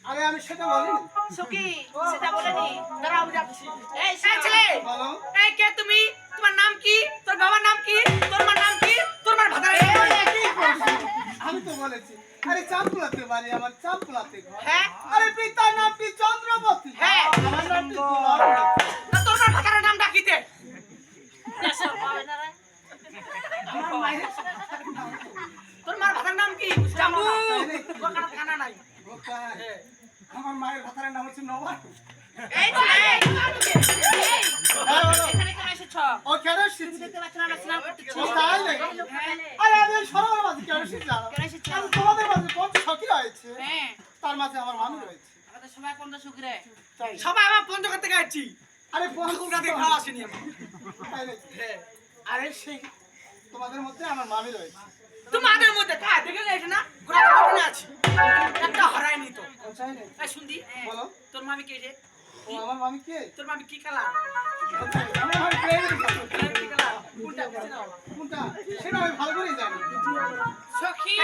আরে আমি সেটা বলিনি সুকি সেটা বলেনি দাঁড়াও যাচ্ছি এই ছেলে বলো এই কে তুমি তোমার নাম কি তোর বাবার নাম কি তোর মার নাম কি তোর মার ভাতার আমি তো বলেছি আরে চাঁদপুলাতে বাড়ি আমার চাঁদপুলাতে ঘর হ্যাঁ আরে পিতার নাম কি চন্দ্রবতী হ্যাঁ আমার নাম কি দুলাল না তোর মার ভাতার নাম ডাকিতে তোর মার ভাতার নাম কি জামু ওখানে খানা নাই আমার মায়ের ভাতারের নাম হচ্ছে নবাব এই ছেলে এই এখানে কেন এসেছো ও কেন এসেছিস দেখতে পাচ্ছ না আমরা স্নান করতেছি ও তাই নাকি? আরে আমি সবার মাঝে কেন এসেছি জানো? কেন এসেছো আমি তোমাদের মাঝে পঞ্চ সখী রয়েছে হ্যাঁ তার মাঝে আমার মামি রয়েছে আমাদের সবাই কোনটা সুখরে তাই। সবাই আমার পঞ্চগড় থেকে আসছি আরে পঞ্চ কলকাতা থেকে খাওয়া আসেনি আমার তাই নাকি? আরে সেই তোমাদের মধ্যে আমার মামি রয়েছে তোমাদের মধ্যে কা দেখে যাইছ না ঘোড়া ঘটনা আছে একটা হারায়নি তো ও তাই নাকি? এই শুনদি বলো তোর মামি কে রে ও আমার মামি কে তোর মামি কি কালা ও তাই, আমার মামি প্রেমের কথা। কি কালা কোনটা বুঝছ না কোনটা? সেটা আমি ভালো করেই জানি সখী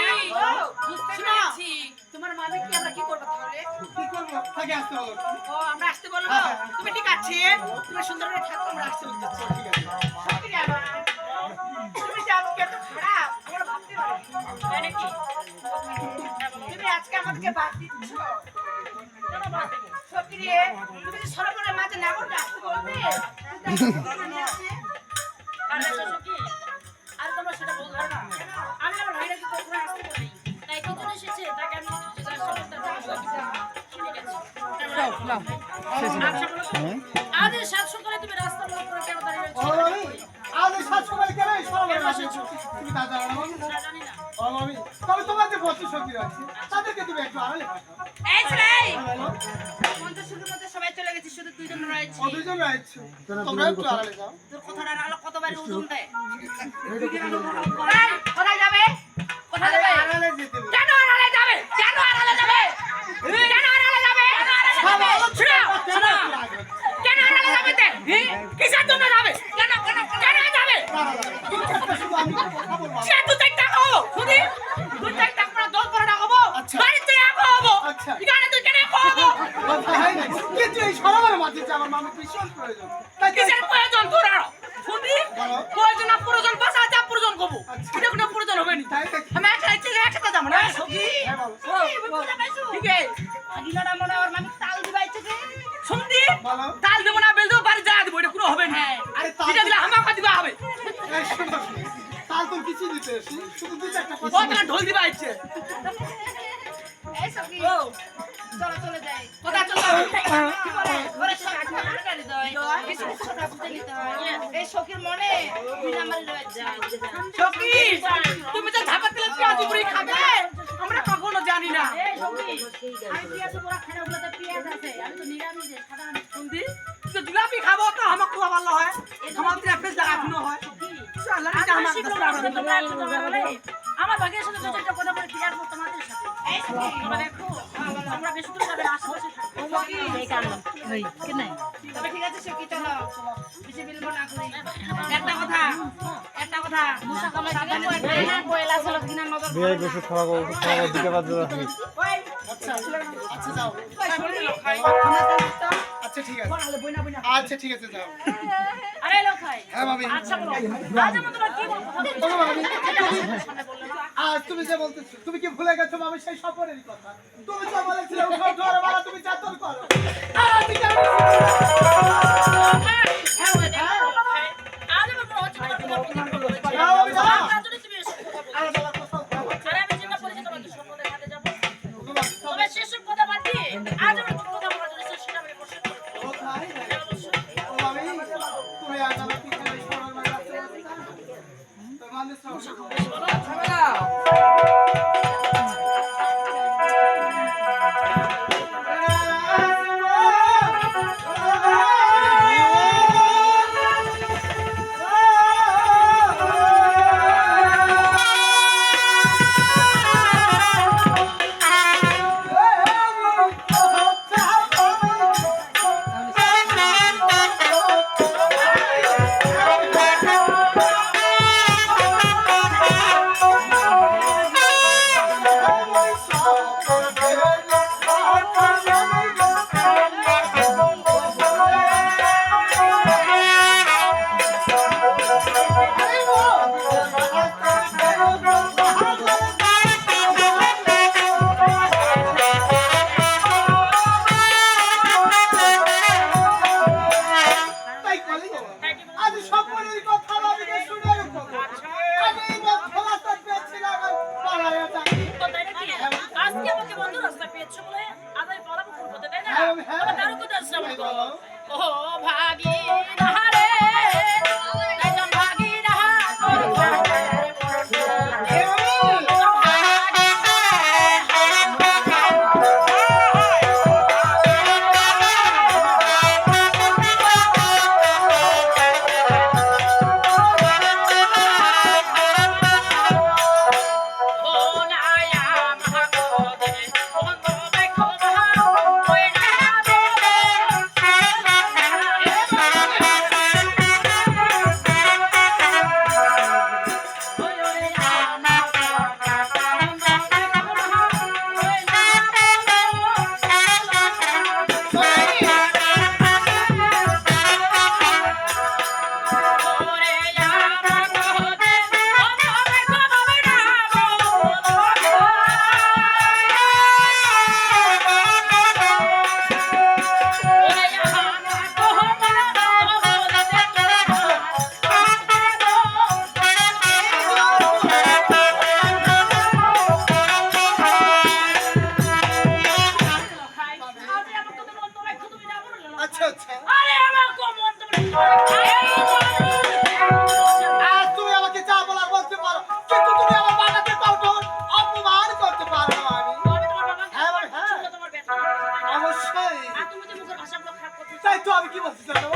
বুঝতে পেরেছি তোমার মামি কি আমরা কি করব তাহলে কি করবো থাকে আসতে বলো ও আমরা আসতে বলবো তুমি ঠিক আছে তুমি সুন্দর করে থাকো আমরা আসতে বলছি ঠিক আছে সখী আমার তুমি যে আজকে এত খারাপ আমরা ভাবতে পারি তাই নাকি তুমি আজকে আমাদেরকে বাদ দিচ্ছ কেন বাদ দেবো সখী রে তুমি যে সরকারের মাঝে নাগরটা আসতে বলবে আর সখী আর তোমরা সেটা বলবে না আমি আমার ভাইরা কি কখনো আসতে বলি তাই কি জন্য এসেছে তাকে আমি আজ সাত সকালে তুমি রাস্তা বন্ধ করে কেন দাঁড়িয়ে রয়েছো ও মামি আজ এই সাত সকালে কেন এই সবার মাঝে এসেছো? তুমি তা জানো না মামি? জানি না ও মামি তবে তোমার যে পঞ্চ সখী রয়েছে তাদেরকে তুমি একটু আড়ালে পাঠাও এই ছেলে বলো পঞ্চাশের মধ্যে সবাই চলে গেছে শুধু দুইজন রয়েছে ও দুজন রয়েছে তোমরা একটু আড়ালে যাও তোর কথাটা আলো কতবার ওজন দেয় কোথায় যাবে কোথায় যাবে আড়ালে যেতে বলো কেন আড়ালে যাবে কেন আড়ালে যাবে কেন আড়ালে যাবে শোনো শোনো কেন আড়ালে যাবে তে কিসের জন্য যাবে কেন কেন কেন যাবে শুধু আমি কথা বলবো সে তুই তাই টাকা হবো শুনি তুই তাই টাকা করে দল করে টাকা হবো আচ্ছা। বাড়িতে টাকা হবো আচ্ছা। এখানে তুই কেন হবো কথা হয় না কিন্তু এই সবার মাঝে যে আমার মামি ভীষণ প্রয়োজন তাই কিসের প্রয়োজন তোর আরো শুনি বলো। প্রয়োজন না প্রয়োজন বাসা যা প্রয়োজন করবো আচ্ছা। এটা কোনো প্রয়োজন হবে না তাই নাকি? আমি একসাথে যাবো না সখী হ্যাঁ বলো ঠিক আছে আগিলাটা মনে আমার মামি তাল দিবাইছে যে শুনদি বলো তাল দেব না বেল দেব বাড়ি যা দেব এটা কোনো হবে না আরে তাল এটা দিলে আমাকে দিবা হবে এই শোনো, তাল তোর কিছু দিতে এসি শুধু দুই চারটা ও কথা তোমার ঢোল দিবাইছে এই সখী চলো চলে যাই কথা চলো কি বলে ঘরে সব আটকারি দেয় কিছু কথা বুঝে নিতে হয় এই সখীর মনে দুই নাম্বারই রয়েছে সখী তুমি তো ধাপা তেলে পেঁয়াজ উপরে খাবে আমরা কখনো জানি না এই সখী আমি পেঁয়াজ পোড়া খাই ওগুলোতে পেঁয়াজ আছে আমি তো নিরামিষ সাদা শুনদি তো জিলাপি খাবো তো আমার খুব ভালো হয় আমার দিন ফেস লাগানো হয় চল আমার ভাগের সাথে দু চারটা কথা বলে পেঁয়াজ তোমাদের সাথে এই সখী, বাবা দেখো, আমরা বেশি দূর যাবে না, আশেপাশে থাকবো। তবে ঠিক আছে সখী, চলো। বেশি বিলম্ব না করি। একটা কথা, সাবধানে নজর বিয়ে গোসু খাওয়াবো দিতে পারবো ওই, আচ্ছা আচ্ছা যাও খাই। আচ্ছা ঠিক আছে আচ্ছা ঠিক আছে যাও আরে লোক ভাই, হ্যাঁ মামি আচ্ছা বলো, আজ আমাদের কি বলবো? বলো মামি আজ তুমি যে বলতেছো তুমি কি ভুলে গেছো মামি সেই স্বপ্নেরই কথা তুমি তো বলেছিলে উঠো উঠো আরে বাবা তুমি চাতর করো আমি কেন হ্যাঁ বলে দেখো, আজ আমার মনে হচ্ছে তোমার কথা বলতে বলছি। যাও আমি যাও তার জন্য তুমি এসব কথা বলছো। আরে বাবা কোথাও যাবো আরে আমি যেটা বলেছি তোমাকে সব কথা দেখাতে যাবো। তবে সেসব কথা বাদ দিয়ে আজ আমার কি কথা বলার জন্য সেটা আমি প্রশ্ন করবো। কোথায় হ্যাঁ, অবশ্যই। ও মামি তুমি আজ আমার কি করে শোনার মানে রাখতে তো মানুষ তাই কলি আজ স্বপ্নের কথা ভাবিকে শুনে রকম আজ এই মধ্যরাতে পেয়েছিলাম পালায়া যাই তাই নাকি? আজকে আমাকে বন্ধ রাস্তা পেয়েছো বলে আজ আমি পালাবো কোন পথে, তাই না? হ্যাঁ, হ্যাঁ। তবে তার কথা শ্রবণ করো। বলো। ও ভাগী নাহারে, একদম ভাগী নাহা তোর ঘরে পড়ছে। ও নায়া মহাগোদে, বন্ধ দেখো মহা, ওই নায়া গোদে। ওই ওই নায়া গোদে, বন্ধ দেখো মহা, ওই নায়া ওরে আমার গোদে, বন্ধ দেখো আচ্ছা আচ্ছা আরে আমার কো মন তো আজ তুমি আমাকে যা বলার বলতে পারো কিন্তু তুমি আমার বাবাকে কঠোর অপমান করতে পারো না আমি হ্যাঁ ভাই, হ্যাঁ। অবশ্যই তাই তো আমি কি বলছি জানো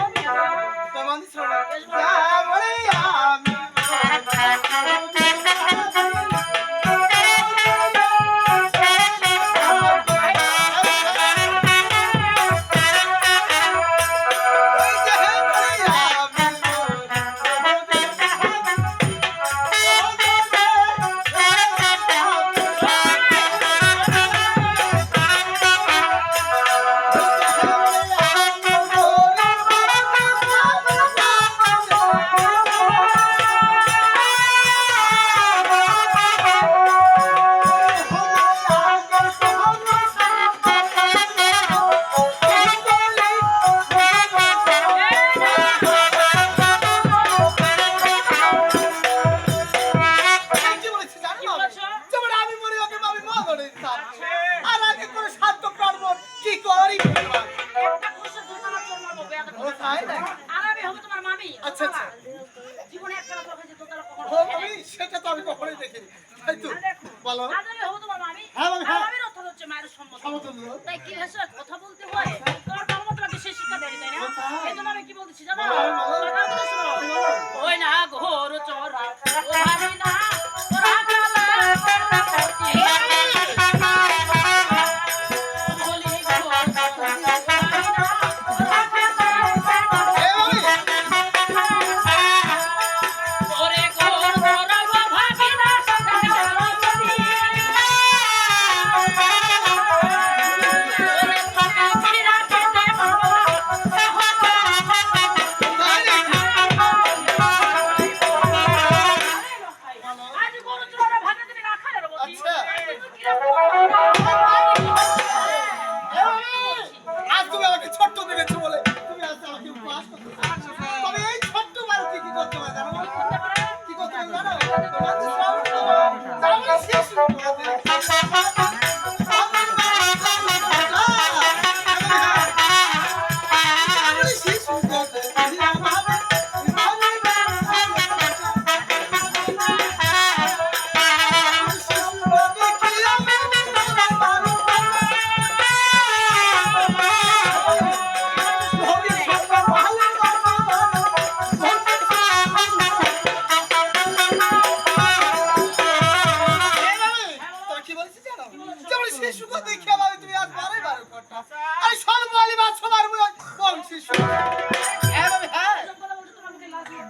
তোমার শোনো যা বলে আমি ওই যে বলে কি বলেছি জানো কি বলেছো? যেমন আমি মরে ওকে আমি মগরে দিতাম আর আগে করে শান্ত প্রাণ কি করি ও তাই না আচ্ছা আচ্ছা জীবনে একটা কথা হয়েছে তোতারা কখনো ও আমি সেটা তো আমি কখনোই দেখিনি তাই তো বলো আজ আমি হবো তোমার মামি হ্যাঁ, মামি, হ্যাঁ। আমি অর্থ হচ্ছে মায়ের সম্মত সমতুল্য তাই কি হয়েছে কথা বলতে হয় তোমার বাবা মা তোমাকে সেই শিক্ষা দেয়নি তাই না কোথায়? এই জন্য আমি কি বলতেছি জানো বলো, বলো। তোমার কথা শোনো। বলো। ওই না ঘোর চর ও ভাবি না ওরা কালা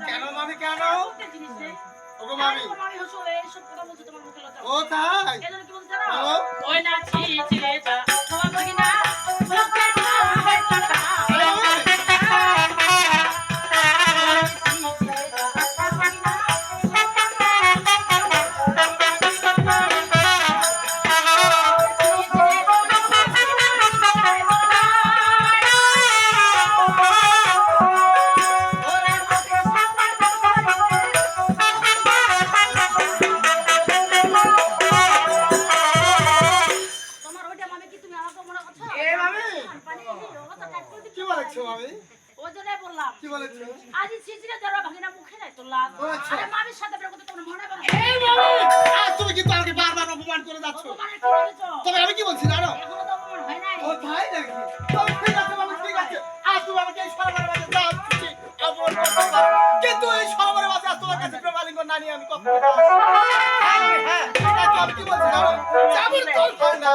কেন মামি কেন একটা জিনিস রে। ওগো মামি মামি হসো এইসব কথা বলছো তোমার মুখে লজ্জা ও তাই এজন্য কি বলছো জানো? বলো। ওই না ছিলে যা তোমার ভাগি না মুখে হয় টাকা তোমার ওইটা মামি কি তুমি আমাকে মনে করছো? এ মামি পানি দিও, ও তো কাট করে দিচ্ছি। কি বলেছো মামি ওই জন্যই বললাম। কি বলেছো আজ ছিচিরে ধরো ভাগিনা মুখে নাই তোলা। ও আচ্ছা। আরে মামির সাথে বের করতে তোমার মনে করো। এই মামি আজ তুমি কিন্তু আমাকে বারবার অপমান করে যাচ্ছ অপমানের কি বলেছো? তবে আমি কি বলছি জানো এখনো তো অপমান হয় নাই। ও তাই নাকি তবে ঠিক আছে মামি ঠিক আছে আজ তুমি আমাকে এই সরবরাহের মাঝে যা খুশি অপমান করতে পারো কিন্তু এই সরবরাহের মাঝে আজ তোমার কাছে প্রেমালিঙ্গ না নিয়ে আমি কখনো যাবো না। হ্যাঁ এটা আমি কি বলছি জানো যাবর তোর ভান্ডা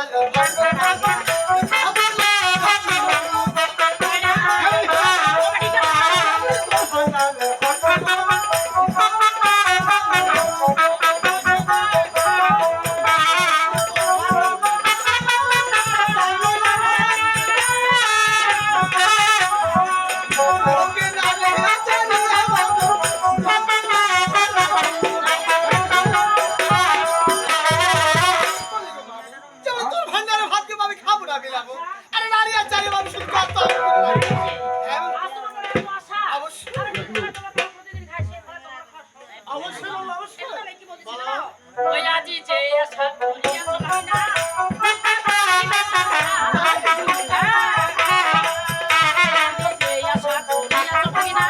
আজ তোমার মনে এত আশা। অবশ্যই। আরে তোমার প্রতিদিন খাই সে ফলে তোমার কষ্ট হয়। অবশ্যই বলো, অবশ্যই। এখন আমি কি বলছি বলো। জানো? ওই আজি যে আশা করিয়াছো ভাগিনা। যে আশা করিয়াছো ভাগিনা।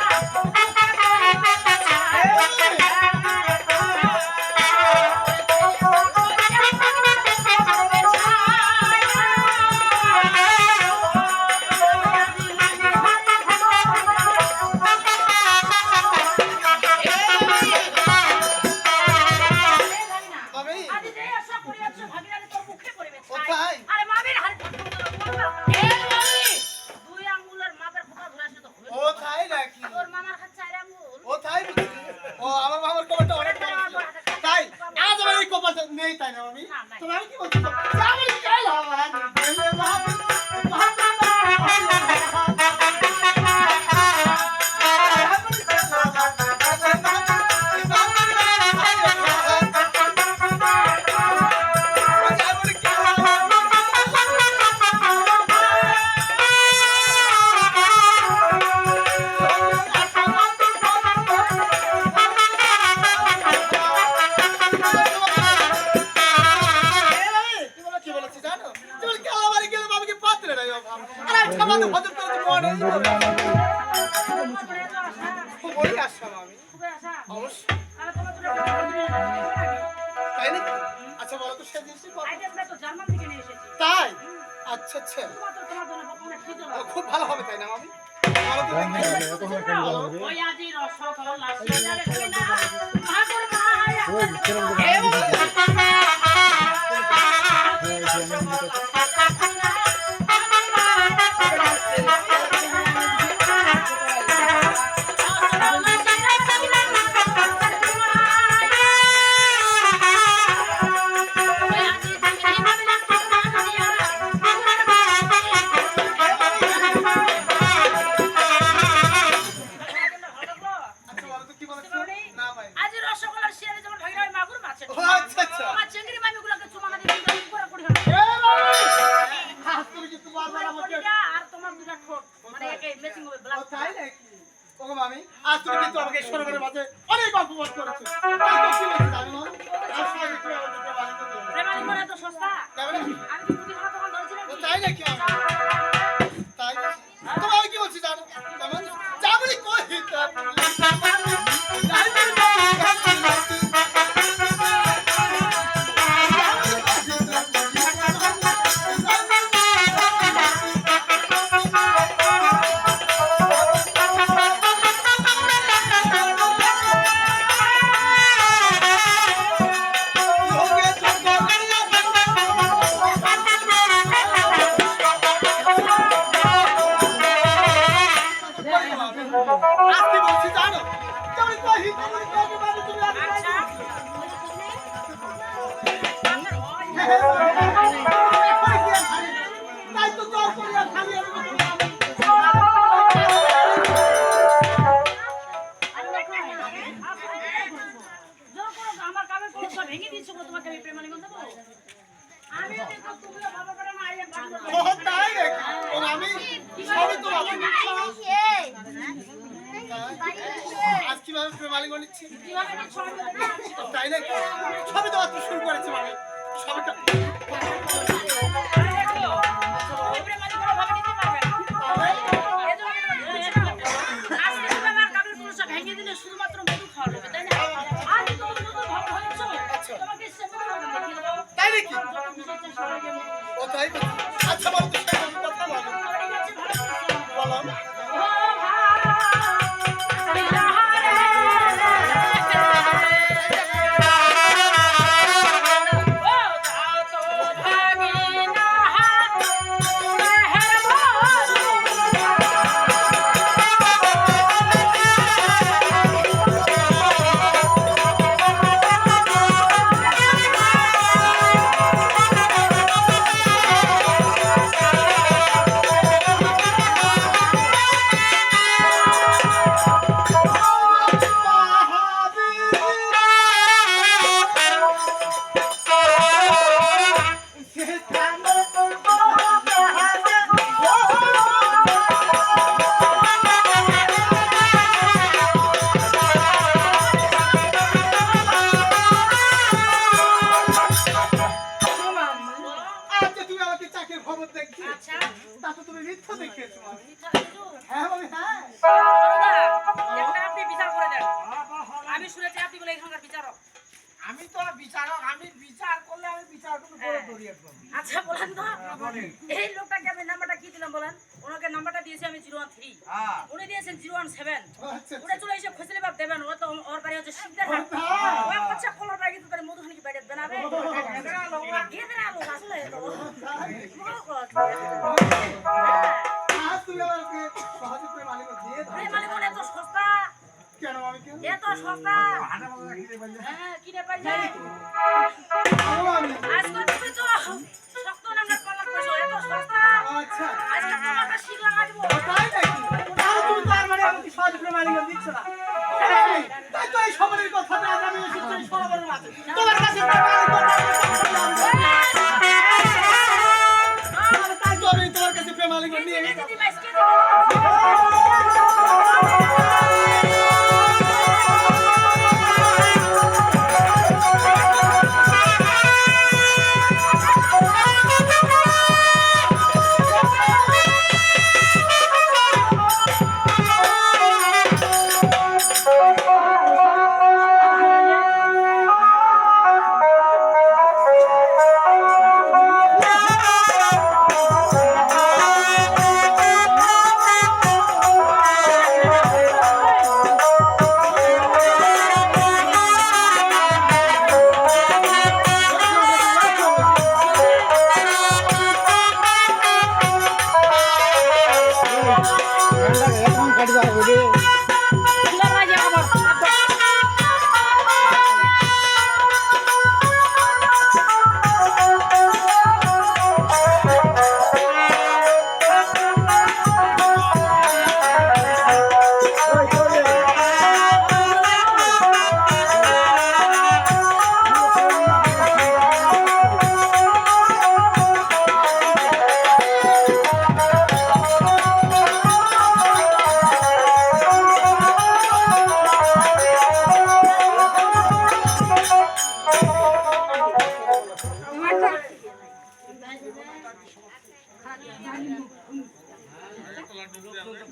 মামি আজি যে আশা করিয়াছো ভাগিনা তোর মুখে পড়বে ও ছাই। তাই আরে মামির হাড় দুই আঙ্গুলের মাপের ফোঁটা ধরে আসলে তো হবে ও তাই নাকি তোর মামার হাত চার আঙ্গুল ও তাই বুঝি ও আমার মামার কপালটা অনেক বড় ছিল। তাই আজ আমার এই কপালটা নেই তাই না মামি না, নাই। তুমি আমি কি বলছি আমার কাল হবে কি বলেছি জানো তুমি কালাবাড়ি গেলে বাবাকে পাত্রে নাই অভাব আর আমি ঠামাতে হজম করেছি মনে তোমার এত আশা খুবই আসলাম আমি খুবই আশা অবশ্যই আর তোমার তো আইডিয়া তাই নাকি আচ্ছা বলো তো সে জিনিসই বলো। তো জার্মান থেকে নিয়ে এসেছি তাই আচ্ছা আচ্ছা তোমার জন্য অনেক খিদে ও, লাগে খুব ভালো হবে তাই না মামি বলো তো দেখি। ওই আজি রসগোল্লা সিজারে খাইনা ভাগর মায়া আচ্ছা বলো তো কি বলেছো না ভাই আজি রসগোল্লার সিয়ারে যেমন ভাগিনা ওই মাগুর মাছের ও আচ্ছা আচ্ছা তোমার চিংড়ি মামিগুলোকে চুমানা দিয়ে দিলে উপরে পড়ে হবে এ মামি হাত তুমি কিন্তু বারবার আমাকে আর তোমার দুটা ঠোঁট মানে একে ম্যাচিং হবে ও ব্ল্যাক তাই নাকি ওগো মামি আজ তুমি কিন্তু আমাকে সরবরাহের মাঝে অনেক অপমান করেছো তাই তো কি বলছি জানো না? আজ সবাই একটু আমাকে প্রেমালিঙ্গন দিও না। প্রেমালিঙ্গন এত সস্তা? দেবে না? আমি কি মুদি খাওয়া দোকান ধরেছি ও নাকি? তাই নাকি আমার? তাই নাকি? তবে আমি কি বলছি জানো? তেমন যাবলি কই তা আজকে বলছি জানো? যাবলি কই তেমন কই বাবু তুমি আজকে আচ্ছা। তাই তো জল করিয়া খালি আমি জোর করো, আমার কামের কলস সব ভেঙে দিয়েছো গো, তোমাকে আমি প্রেমালিঙ্গন দেবো? আমিও দেখো, তুমিও ভালো করে না, এই বাড়ি করো। ও তাই নাকি? ও আমি সবই তো বাবু আজ কিভাবে প্রেমালিঙ্গন নিচ্ছি? কিভাবে নিচ্ছ আমি বলবো না। তাই নাকি? সবই তো মাত্র শুরু করেছে মানে সবটা আরে দেখো, তুমি প্রেমালিঙ্গন ভাবে নিতে পারবে না। এজন্য তোমাকে বলছি না, আজকে তুমি আমার কামের কলস ভেঙে দিলে শুধুমাত্র মধু খাওয়া হবে, তাই না? আজ তুমি মধু ভালো হয়েছো, তোমাকে সেবা দেখিয়ে দেবো। তাই নাকি? যত খুশি ইচ্ছে সবাইকে বলো। ও তাই নাকি? আচ্ছা বলো তো সেরকম কথা বলো ঠিক আছে, ভালো করেছো। বলো ও আচ্ছা তুমি আমাকে চাকরির খবর দেখছি আচ্ছা, তা তো তুমি মিথ্যা দেখিয়েছো মানে। মিথ্যা বলছো? হ্যাঁ মানে হ্যাঁ দাদা, একটা আপনি বিচার করে দেন। আমি শুনেছি আপনি বলে এখানকার বিচারক। আমি তো বিচারক, আমি বিচার করলে আমি বিচার করতে বড় করি একদম। আচ্ছা বলেন তো, এই লোকটাকে আমি নাম্বারটা কি দিলাম বলেন? ওনাকে নাম্বারটা দিয়েছি আমি 013, হ্যাঁ উনি দিয়েছেন 017। আচ্ছা উনি চলে এসে খুঁজলে বাপ দেবেন, ও তো ওর বাড়ি হচ্ছে শিবদের হাট। ওই বাচ্চা কলার বাড়ি কিন্তু তার মধুখানি কি বাইরে দেন আবে? গেদের আলো আসলে তো মহা কথা। আজ তুমি আমাকে সহজে প্রেমালিঙ্গন দিয়ে দাও প্রেমালিঙ্গন এত সস্তা, কেন আমি কেন এত সস্তা। হাঁটা বাজা কিনে পাইলে হ্যাঁ, কিনে পাই যায়। আমি আজকে তুমি তো শক্ত নাম্বার পালন করছো, এত সস্তা। আচ্ছা আজকে তোমাকে শিখ লাগা দিব। তাই নাকি? তাহলে তুমি তার মানে আমাকে সহজে প্রেমালিঙ্গন দিচ্ছ না এই, তাই তো এই সবারই কথা না আজ আমি এসেছি এই সবার মাঝে তোমার কাছে প্রেমালিঙ্গন তাই তো আমি তোমার কাছে প্রেমালিঙ্গন নিয়ে কেজি গেছি দিদি ভাই, কেজি দিদি। ও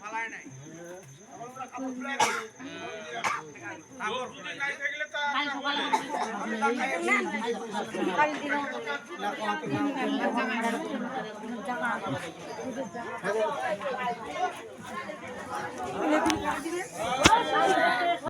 ফালায় নাই কাল দিন